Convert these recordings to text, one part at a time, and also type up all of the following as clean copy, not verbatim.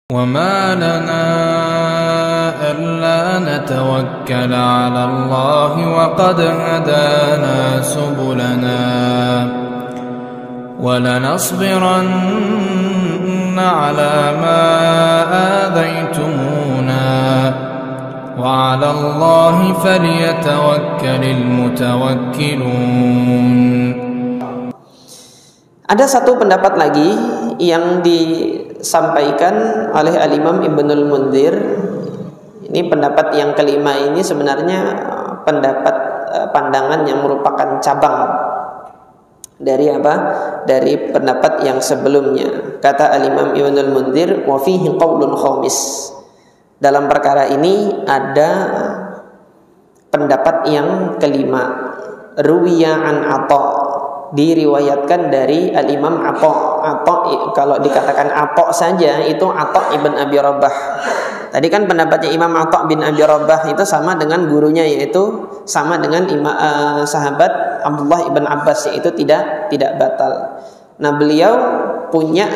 وما لنا ألا نتوكل على الله وقد هدانا سبلنا ولنصبرن على ما آذيتمونا وعلى الله فليتوكل المتوكلون. Ada satu pendapat lagi yang disampaikan oleh Al-Imam Ibnul Mundzir. Ini pendapat yang kelima, ini sebenarnya pendapat pandangan yang merupakan cabang dari apa? Dari pendapat yang sebelumnya. Kata Al-Imam Ibnul Mundzir, wa fihi qaulun khamis. Dalam perkara ini ada pendapat yang kelima. Ruwiya an Atha, diriwayatkan dari Al-Imam Atha. Kalau dikatakan Atha saja itu Atha ibn Abi Rabah. Tadi kan pendapatnya Imam Atha bin Abi Rabah itu sama dengan gurunya, yaitu sama dengan sahabat Abdullah ibn Abbas, yaitu tidak batal. Nah, beliau punya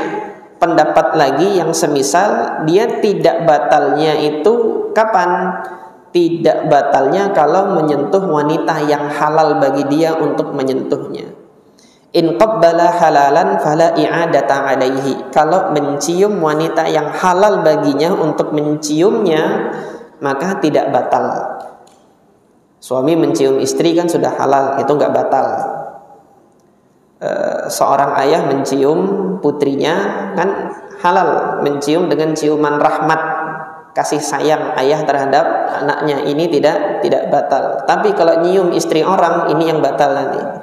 pendapat lagi yang semisal, dia tidak batalnya itu kapan? Tidak batalnya kalau menyentuh wanita yang halal bagi dia untuk menyentuhnya. In qabbala halalan fala i'adata alaihi. Kalau mencium wanita yang halal baginya untuk menciumnya, maka tidak batal. Suami mencium istri kan sudah halal, itu enggak batal. Seorang ayah mencium putrinya kan halal, mencium dengan ciuman rahmat, kasih sayang ayah terhadap anaknya, ini tidak batal. Tapi kalau nyium istri orang, ini yang batal nanti.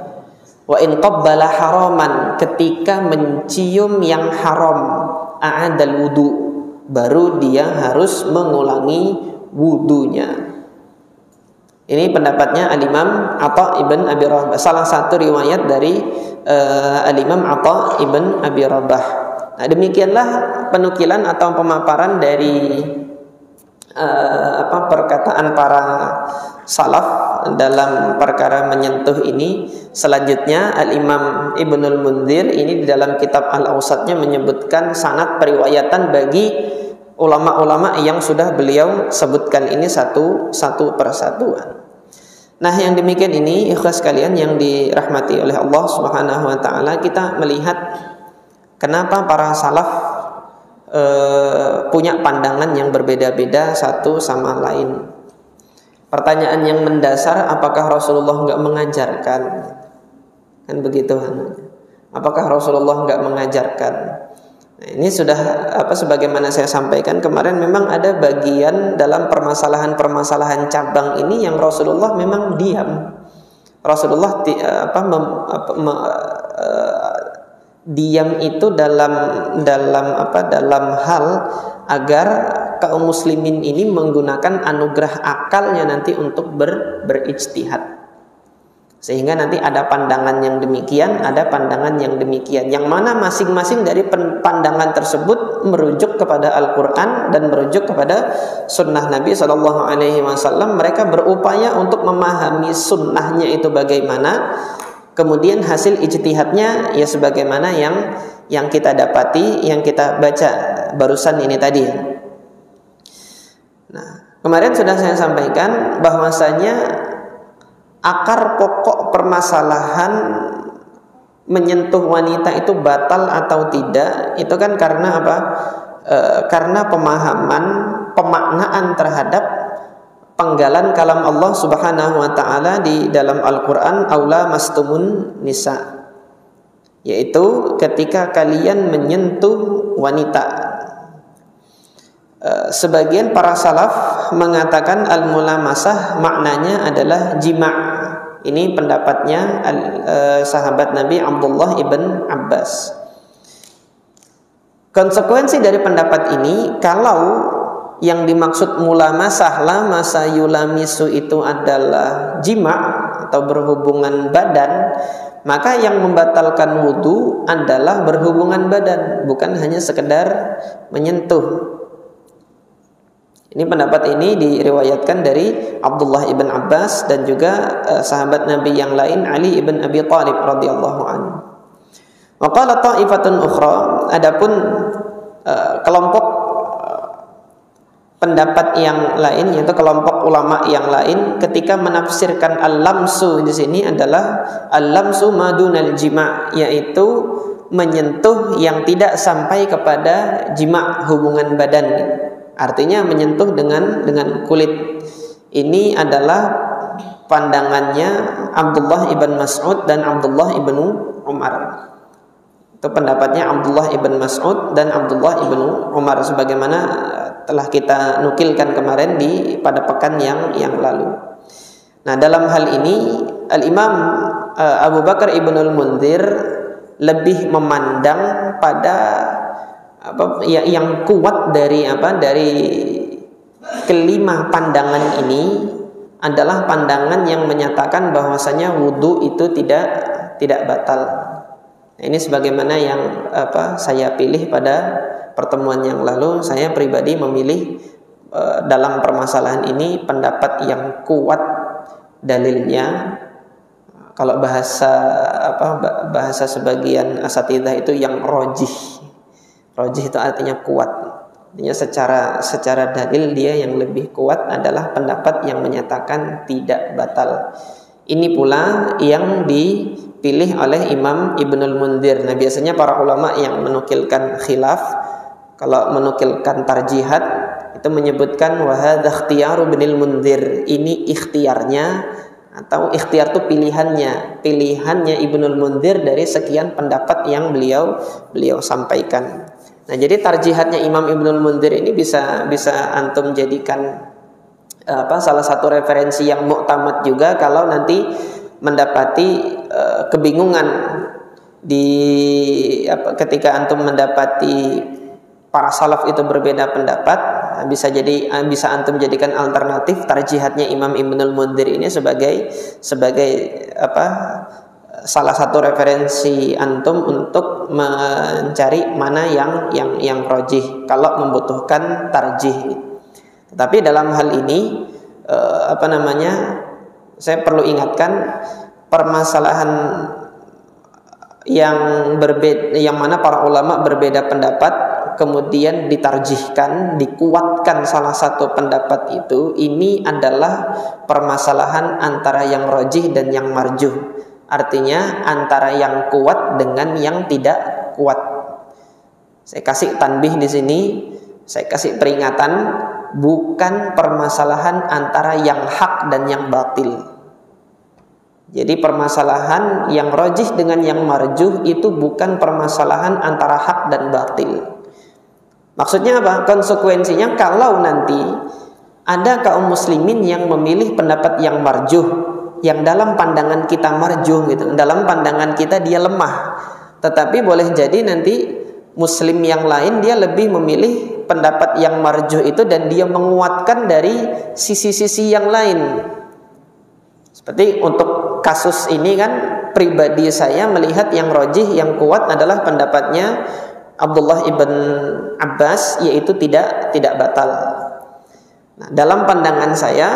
Wa in qabbala haraman, ketika mencium yang haram, a'adal wudu, baru dia harus mengulangi wudunya. Ini pendapatnya Al-Imam Atha ibn Abi Rabah, salah satu riwayat dari Al-Imam Atha ibn Abi Rabah. Nah, demikianlah penukilan atau pemaparan dari perkataan para salaf dalam perkara menyentuh ini. Selanjutnya Al-Imam Ibnul Mundzir ini di dalam kitab Al-Awsatnya menyebutkan sanad periwayatan bagi ulama-ulama yang sudah beliau sebutkan ini satu persatuan. Nah, yang demikian ini ikhlas kalian yang dirahmati oleh Allah Subhanahu wa taala, kita melihat kenapa para salaf punya pandangan yang berbeda-beda satu sama lain. Pertanyaan yang mendasar, apakah Rasulullah enggak mengajarkan? Kan begitu. Apakah Rasulullah enggak mengajarkan? Nah, ini sudah sebagaimana saya sampaikan kemarin, memang ada bagian dalam permasalahan-permasalahan cabang ini yang Rasulullah memang diam. Rasulullah diam itu dalam hal agar kaum muslimin ini menggunakan anugerah akalnya nanti untuk berijtihad. Sehingga nanti ada pandangan yang demikian, ada pandangan yang demikian, yang mana masing-masing dari pandangan tersebut merujuk kepada Al-Quran dan merujuk kepada sunnah Nabi SAW. Mereka berupaya untuk memahami sunnahnya itu bagaimana, kemudian hasil ijtihadnya ya sebagaimana yang kita dapati, yang kita baca barusan ini tadi. Nah, kemarin sudah saya sampaikan bahwasanya akar pokok permasalahan menyentuh wanita itu batal atau tidak, itu kan karena apa? Karena pemaknaan terhadap penggalan kalam Allah Subhanahu wa taala di dalam Al-Qur'an, aula mastumun nisa, yaitu ketika kalian menyentuh wanita. Sebagian para salaf mengatakan al-mulamasah maknanya adalah jima'. Ini pendapatnya sahabat Nabi Abdullah ibn Abbas. Konsekuensi dari pendapat ini, kalau yang dimaksud mulamasah lamasa yulamisu itu adalah jima' atau berhubungan badan, maka yang membatalkan wudu adalah berhubungan badan, bukan hanya sekedar menyentuh. Ini pendapat ini diriwayatkan dari Abdullah ibn Abbas dan juga sahabat Nabi yang lain, Ali ibn Abi Thalib radhiyallahu anhu. Wa qala ta'ifatun ukhra, adapun kelompok pendapat yang lain, yaitu kelompok ulama yang lain, ketika menafsirkan al-lamsu di sini adalah al-lamsu madunal jima', yaitu menyentuh yang tidak sampai kepada jima', hubungan badan. Artinya menyentuh dengan kulit. Ini adalah pandangannya Abdullah ibn Mas'ud dan Abdullah ibn Umar. Itu pendapatnya Abdullah ibn Mas'ud dan Abdullah ibn Umar, sebagaimana telah kita nukilkan kemarin pada pekan yang lalu. Nah, dalam hal ini Al-Imam Abu Bakar Ibnul Munzir lebih memandang pada yang kuat dari kelima pandangan ini adalah pandangan yang menyatakan bahwasanya wudu itu tidak batal. Ini sebagaimana yang saya pilih pada pertemuan yang lalu. Saya pribadi memilih dalam permasalahan ini pendapat yang kuat dalilnya. Kalau bahasa sebagian asatidzah itu yang rojih. Rojih itu artinya kuat. Artinya secara dalil dia yang lebih kuat adalah pendapat yang menyatakan tidak batal. Ini pula yang dipilih oleh Imam Ibnul Munzir. Nah, biasanya para ulama yang menukilkan khilaf, kalau menukilkan tarjihat, itu menyebutkan wa hadza ikhtiyaru Ibnul Munzir. Ini ikhtiarnya, atau ikhtiar itu pilihannya Ibnul Munzir dari sekian pendapat yang beliau sampaikan. Nah, jadi tarjihatnya Imam Ibnul Munzir ini bisa antum jadikan salah satu referensi yang mu'tamad juga kalau nanti mendapati kebingungan ketika antum mendapati para salaf itu berbeda pendapat, bisa antum jadikan alternatif tarjihatnya Imam Ibnul Munzir ini sebagai salah satu referensi antum untuk mencari mana yang rajih kalau membutuhkan tarjih. Tetapi dalam hal ini saya perlu ingatkan permasalahan yang berbeda, yang mana para ulama berbeda pendapat kemudian ditarjihkan, dikuatkan salah satu pendapat itu, ini adalah permasalahan antara yang rajih dan yang marjuh. Artinya antara yang kuat dengan yang tidak kuat. Saya kasih tanbih di sini, saya kasih peringatan. Bukan permasalahan antara yang hak dan yang batil. Jadi permasalahan yang rajih dengan yang marjuh itu bukan permasalahan antara hak dan batil. Maksudnya apa? Konsekuensinya kalau nanti ada kaum muslimin yang memilih pendapat yang marjuh, yang dalam pandangan kita marjuh gitu, dalam pandangan kita dia lemah, tetapi boleh jadi nanti muslim yang lain dia lebih memilih pendapat yang marjuh itu dan dia menguatkan dari sisi-sisi yang lain. Seperti untuk kasus ini kan, pribadi saya melihat yang rajih, yang kuat adalah pendapatnya Abdullah ibn Abbas, yaitu tidak batal. Nah, dalam pandangan saya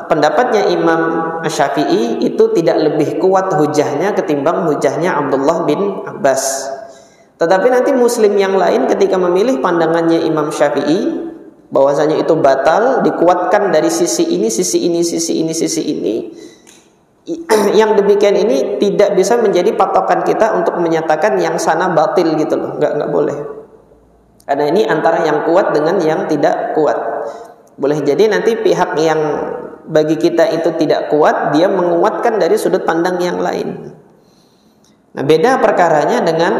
pendapatnya Imam Syafi'i itu tidak lebih kuat hujahnya ketimbang hujahnya Abdullah bin Abbas. Tetapi nanti muslim yang lain ketika memilih pandangannya Imam Syafi'i bahwasanya itu batal, dikuatkan dari sisi ini, sisi ini, sisi ini, sisi ini, yang demikian ini tidak bisa menjadi patokan kita untuk menyatakan yang sana batil gitu loh. Nggak boleh. Karena ini antara yang kuat dengan yang tidak kuat. Boleh jadi nanti pihak yang bagi kita itu tidak kuat, dia menguatkan dari sudut pandang yang lain. Nah, beda perkaranya dengan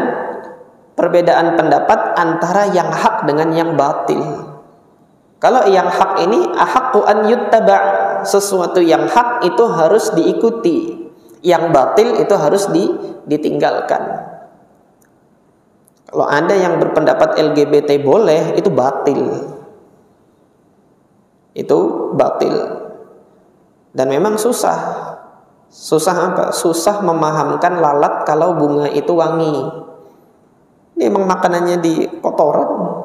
perbedaan pendapat antara yang hak dengan yang batil. Kalau yang hak ini ahaqqu an yuttaba', sesuatu yang hak itu harus diikuti, yang batil itu harus ditinggalkan. Kalau ada yang berpendapat LGBT boleh, itu batil. Itu batil. Dan memang susah. Susah apa? Susah memahamkan lalat kalau bunga itu wangi. Ini emang makanannya di kotoran.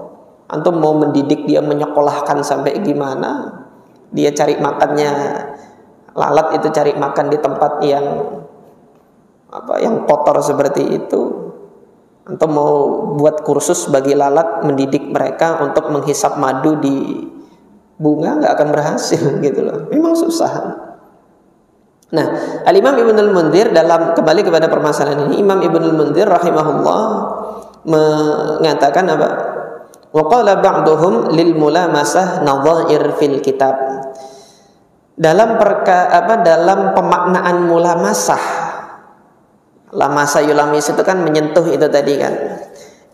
Antum mau mendidik dia, menyekolahkan sampai gimana? Dia cari makannya, lalat itu cari makan di tempat yang kotor seperti itu. Atau mau buat kursus bagi lalat, mendidik mereka untuk menghisap madu di bunga, nggak akan berhasil gitu loh. Memang susah. Nah, Al-Imam Ibnul Mundzir dalam kembali kepada permasalahan ini, Imam Ibnul Mundzir rahimahullah mengatakan apa? Wa qala ba'duhum lil mulamasah nadhair fil kitab. Dalam dalam pemaknaan mulamasah, lamasa yulamis itu kan menyentuh itu tadi kan.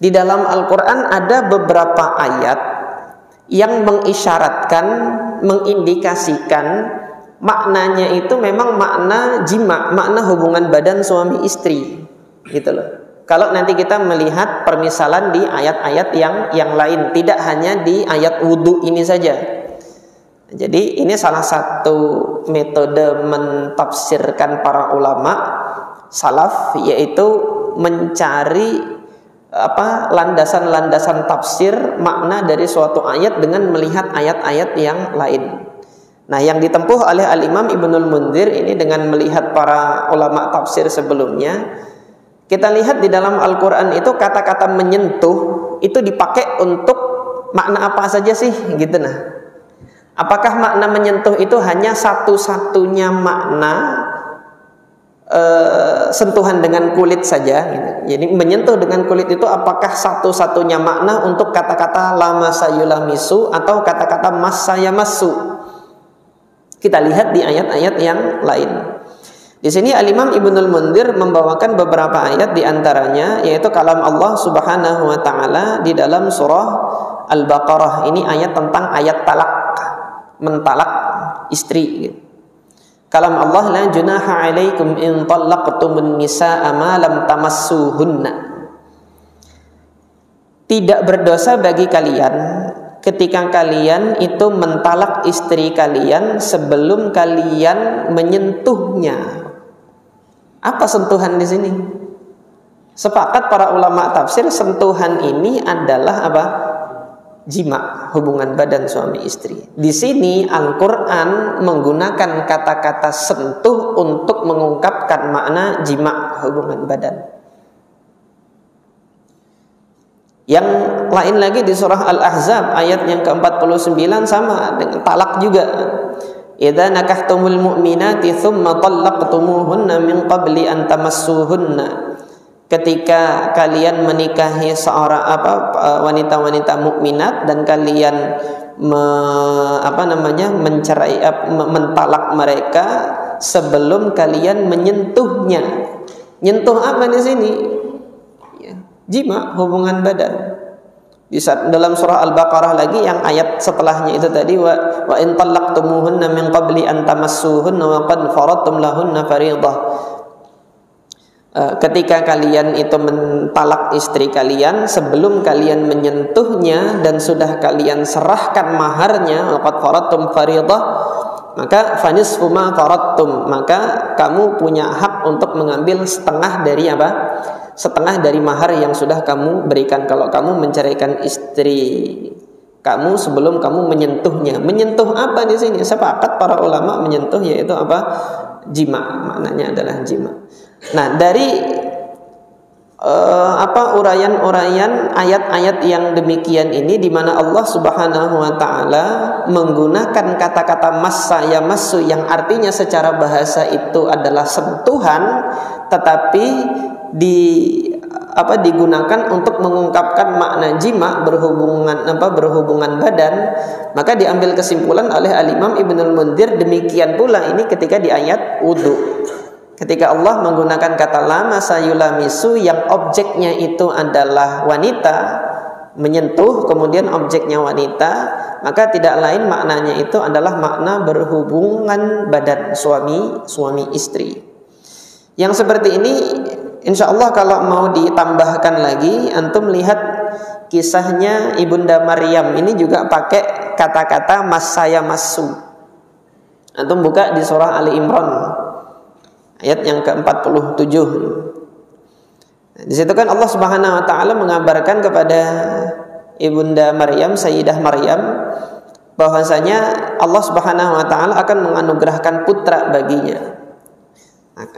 Di dalam Al-Qur'an ada beberapa ayat yang mengisyaratkan, mengindikasikan maknanya itu memang makna jima, makna hubungan badan suami istri, gitu loh. Kalau nanti kita melihat permisalan di ayat-ayat yang lain, tidak hanya di ayat wudu ini saja. Jadi ini salah satu metode mentafsirkan para ulama salaf, yaitu mencari landasan-landasan tafsir makna dari suatu ayat dengan melihat ayat-ayat yang lain. Nah, yang ditempuh oleh Al-Imam Ibnul Mundzir ini dengan melihat para ulama tafsir sebelumnya, kita lihat di dalam Al-Quran itu kata-kata menyentuh itu dipakai untuk makna apa saja sih, gitu. Nah, apakah makna menyentuh itu hanya satu-satunya makna sentuhan dengan kulit saja, gitu. Jadi menyentuh dengan kulit itu apakah satu-satunya makna untuk kata-kata lamasa yulamisu atau kata-kata massa yamassu? Kita lihat di ayat-ayat yang lain. Di sini Al-Imam Ibnul Mundzir membawakan beberapa ayat, di antaranya yaitu kalam Allah Subhanahu wa taala di dalam surah Al-Baqarah. Ini ayat tentang ayat talak, mentalak istri. Kalam Allah, la junaha 'alaikum in talaqtumun nisaa ma lam tamassuhunna. Tidak berdosa bagi kalian ketika kalian itu mentalak istri kalian sebelum kalian menyentuhnya. Apa sentuhan di sini? Sepakat para ulama tafsir, sentuhan ini adalah apa? Jima, hubungan badan suami istri. Di sini Al-Qur'an menggunakan kata-kata sentuh untuk mengungkapkan makna jima, hubungan badan. Yang lain lagi di surah Al-Ahzab ayat yang ke-49 sama dengan talak juga. Idza nakahtumul mu'minati tsumma talaqtumuhunna min qabli an tamassuhunna. Ketika kalian menikahi seorang wanita-wanita mukminat dan kalian mentalak mereka sebelum kalian menyentuhnya. Nyentuh apa di sini? Jima, hubungan badan. Dalam surah Al-Baqarah lagi yang ayat setelahnya itu tadi, wa in talaqtumuhunna min qabli an tamassuhunna wa qad faradtum lahunna fariidah. Ketika kalian itu mentalak istri kalian sebelum kalian menyentuhnya dan sudah kalian serahkan maharnya, wa qad faradtum fariidah, maka fanisfu ma faradtum, maka kamu punya hak untuk mengambil setengah dari apa? Setengah dari mahar yang sudah kamu berikan kalau kamu menceraikan istri kamu sebelum kamu menyentuhnya. Menyentuh apa di sini? Sepakat para ulama menyentuh yaitu apa? Jima, maknanya adalah jima. Nah, dari uraian-uraian ayat-ayat yang demikian ini di mana Allah Subhanahu wa taala menggunakan kata-kata massa yamassu yang artinya secara bahasa itu adalah sentuhan, tetapi digunakan untuk mengungkapkan makna jima, berhubungan badan, maka diambil kesimpulan oleh Al-Imam Ibnul Mundzir demikian pula ini ketika di ayat wudu. Ketika Allah menggunakan kata lama sayulamisu yang objeknya itu adalah wanita menyentuh, kemudian objeknya wanita, maka tidak lain maknanya itu adalah makna berhubungan badan suami istri. Yang seperti ini insya Allah kalau mau ditambahkan lagi, antum lihat kisahnya Ibunda Maryam ini juga pakai kata-kata masaya masu. Antum buka di surah Ali Imran ayat yang ke-47. Di situ kan Allah Subhanahu wa taala mengabarkan kepada Ibunda Maryam, Sayyidah Maryam, bahwasanya Allah Subhanahu wa taala akan menganugerahkan putra baginya.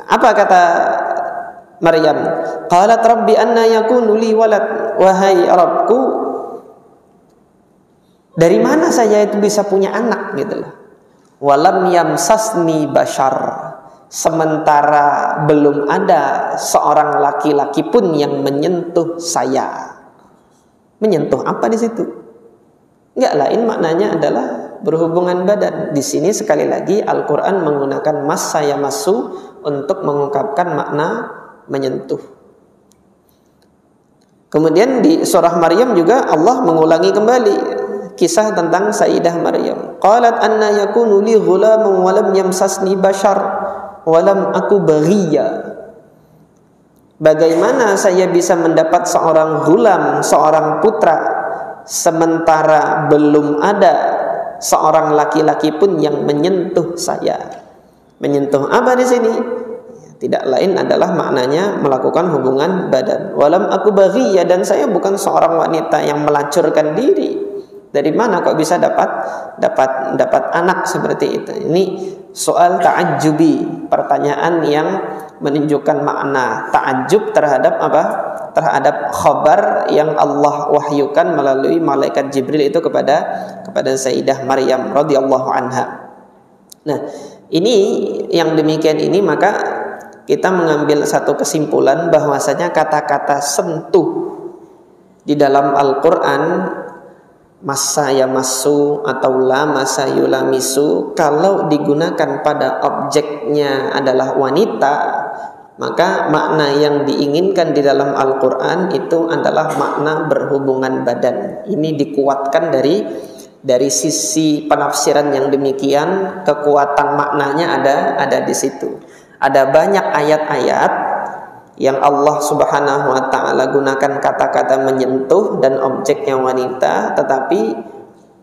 Apa kata Maryam. Qalat rabbi anna yakunu li walad. Wahai Rabbku, dari mana saya itu bisa punya anak gitu loh. Walam yamsasni bashar, sementara belum ada seorang laki-laki pun yang menyentuh saya. Menyentuh apa di situ? Enggak lain maknanya adalah berhubungan badan. Di sini sekali lagi Al-Qur'an menggunakan massa yamassu untuk mengungkapkan makna menyentuh. Kemudian di surah Maryam juga Allah mengulangi kembali kisah tentang Sayyidah Maryam. Qalat anna yakunu li ghulamun wa lam yamsasni bashar wa lam aku baghiya. Bagaimana saya bisa mendapat seorang ghulam, seorang putra, sementara belum ada seorang laki-laki pun yang menyentuh saya. Menyentuh apa di sini? Tidak lain adalah maknanya melakukan hubungan badan. Walam aku baghiyah, dan saya bukan seorang wanita yang melacurkan diri. Dari mana kok bisa dapat anak seperti itu? Ini soal ta'ajjubi, pertanyaan yang menunjukkan makna ta'ajjub terhadap apa? Terhadap khabar yang Allah wahyukan melalui malaikat Jibril itu kepada Sayyidah Maryam radhiyallahu anha. Nah, ini yang demikian ini maka kita mengambil satu kesimpulan bahwasanya kata-kata sentuh di dalam Al-Qur'an, massa yamassu atau lamasa yulamisu, kalau digunakan pada objeknya adalah wanita, maka makna yang diinginkan di dalam Al-Qur'an itu adalah makna berhubungan badan. Ini dikuatkan dari sisi penafsiran yang demikian, kekuatan maknanya ada di situ. Ada banyak ayat-ayat yang Allah Subhanahu wa taala gunakan kata-kata menyentuh dan objeknya wanita, tetapi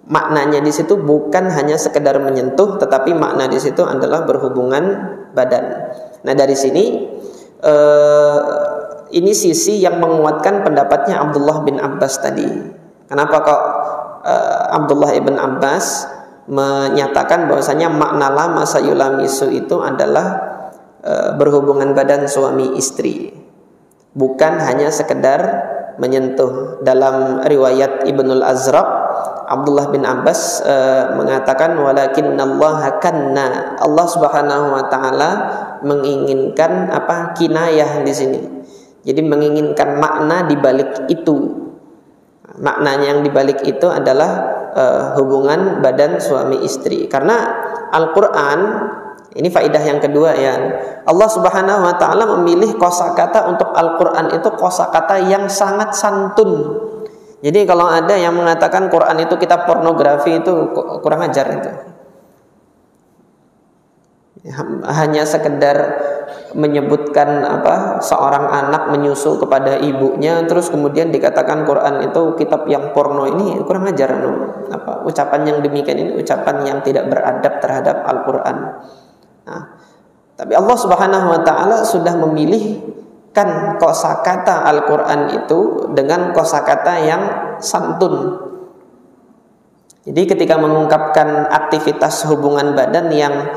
maknanya di situ bukan hanya sekedar menyentuh, tetapi makna di situ adalah berhubungan badan. Nah, dari sini ini sisi yang menguatkan pendapatnya Abdullah bin Abbas tadi. Kenapa kok Abdullah ibn Abbas menyatakan bahwasanya makna lama sayulamisu itu adalah berhubungan badan suami istri, bukan hanya sekedar menyentuh. Dalam riwayat Ibnul Azraq, Abdullah bin Abbas mengatakan walakinnallaha kanna, Allah Subhanahu wa taala menginginkan apa? Kinayah di sini. Jadi menginginkan makna di balik itu. Maknanya yang di balik itu adalah hubungan badan suami istri. Karena Al-Qur'an, ini faidah yang kedua ya, Allah Subhanahu wa taala memilih kosakata untuk Al-Qur'an itu kosakata yang sangat santun. Jadi kalau ada yang mengatakan Quran itu kitab pornografi, itu kurang ajar itu. Hanya sekedar menyebutkan apa, seorang anak menyusu kepada ibunya terus kemudian dikatakan Quran itu kitab yang porno, ini kurang ajar. Ucapan yang demikian ini ucapan yang tidak beradab terhadap Al-Qur'an. Nah, tapi Allah Subhanahu wa taala sudah memilihkan kosakata Al-Qur'an itu dengan kosakata yang santun. Jadi ketika mengungkapkan aktivitas hubungan badan yang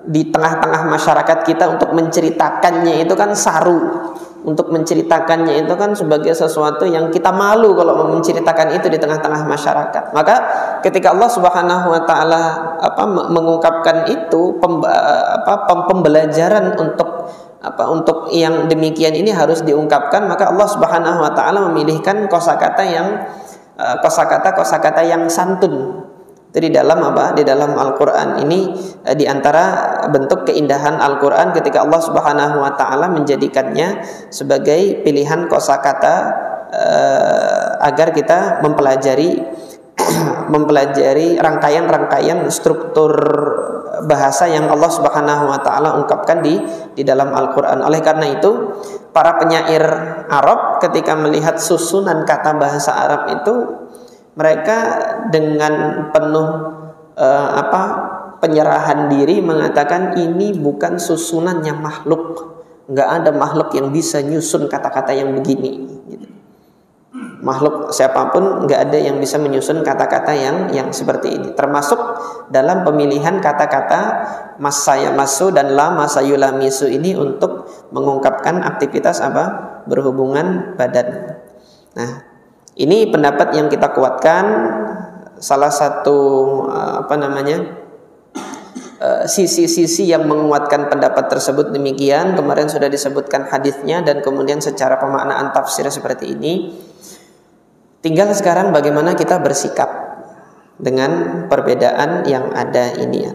di tengah-tengah masyarakat kita, untuk menceritakannya itu kan saru. Untuk menceritakannya itu kan sebagai sesuatu yang kita malu kalau menceritakan itu di tengah-tengah masyarakat. Maka ketika Allah Subhanahu wa taala mengungkapkan itu, pembelajaran untuk yang demikian ini harus diungkapkan, maka Allah Subhanahu wa taala memilihkan kosakata yang santun. Itu di dalam Di dalam Al-Qur'an. Ini di antara bentuk keindahan Al-Qur'an ketika Allah Subhanahu wa taala menjadikannya sebagai pilihan kosakata agar kita mempelajari rangkaian-rangkaian struktur bahasa yang Allah Subhanahu wa taala ungkapkan di dalam Al-Qur'an. Oleh karena itu, para penyair Arab ketika melihat susunan kata bahasa Arab itu, mereka dengan penuh penyerahan diri mengatakan ini bukan susunannya makhluk. Nggak ada makhluk yang bisa nyusun kata-kata yang begini gitu. makhluk siapapun nggak ada yang bisa menyusun kata-kata yang seperti ini. Termasuk dalam pemilihan kata-kata masayamasu dan la masayulamisu ini untuk mengungkapkan aktivitas apa? Berhubungan badan. Nah, ini pendapat yang kita kuatkan. Salah satu sisi-sisi yang menguatkan pendapat tersebut demikian. Kemarin sudah disebutkan hadisnya dan kemudian secara pemaknaan tafsir seperti ini. Tinggal sekarang bagaimana kita bersikap dengan perbedaan yang ada ini ya.